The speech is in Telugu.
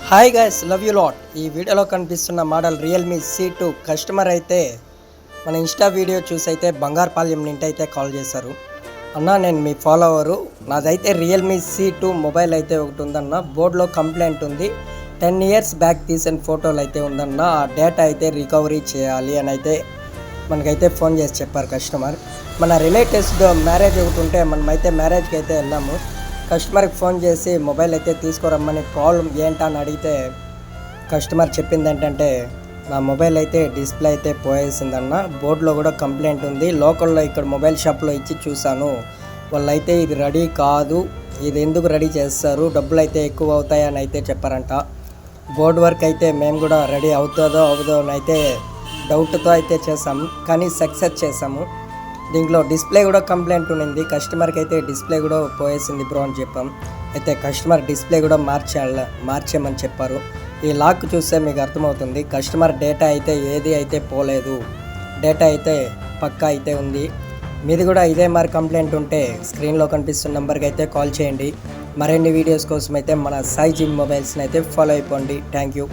Hi guys, love you lot. ఈ వీడియోలో కనిపిస్తున్న మోడల్ రియల్మీ C2 కస్టమర్ అయితే మన ఇన్స్టా వీడియో చూసి అయితే బంగారపాలెం నుండి అయితే కాల్ చేశారు. అన్న, నేను మీ ఫాలోవరు. నాదైతే రియల్మీ C2 మొబైల్ అయితే ఒకటి ఉందన్న. బోర్డులో కంప్లైంట్ ఉంది. 10 years బ్యాక్ తీసిన ఫోటోలు అయితే ఉందన్న. ఆ డేటా అయితే రికవరీ చేయాలి అని అయితే మనకైతే ఫోన్ చేసి చెప్పారు కస్టమర్. మన రిలేటివ్స్ మ్యారేజ్ ఒకటి ఉంటే మనమైతే మ్యారేజ్కి అయితే వెళ్ళాము. కస్టమర్కి ఫోన్ చేసి మొబైల్ అయితే తీసుకురమ్మని, ప్రాబ్లం ఏంటా అని అడిగితే కస్టమర్ చెప్పింది ఏంటంటే, నా మొబైల్ అయితే డిస్ప్లే అయితే పోయేసిందన్న, బోర్డులో కూడా కంప్లైంట్ ఉంది. లోకల్లో ఇక్కడ మొబైల్ షాప్లో ఇచ్చి చూశాను, వాళ్ళైతే ఇది రెడీ కాదు, ఇది ఎందుకు రెడీ చేస్తారు, డబ్బులు అయితే ఎక్కువ అవుతాయి అని అయితే చెప్పారంట. బోర్డు వర్క్ అయితే మేము కూడా రెడీ అవుతుందో అవదో అని అయితే డౌట్తో అయితే చేసాము, కానీ సక్సెస్ చేసాము. దీంట్లో డిస్ప్లే కూడా కంప్లైంట్ ఉండింది. కస్టమర్కి అయితే డిస్ప్లే కూడా పోయేసింది బ్రో అని చెప్పాం. అయితే కస్టమర్ డిస్ప్లే కూడా మార్చేయమని చెప్పారు. ఈ లాక్ చూస్తే మీకు అర్థమవుతుంది. కస్టమర్ డేటా అయితే ఏది అయితే పోలేదు, డేటా అయితే పక్కా అయితే ఉంది. మీది కూడా ఇదే మరి కంప్లైంట్ ఉంటే స్క్రీన్లో కనిపిస్తున్న నెంబర్కి అయితే కాల్ చేయండి. మరిన్ని వీడియోస్ కోసం అయితే మన సాయి జిమ్ మొబైల్స్ని అయితే ఫాలో అయిపోండి. Thank you.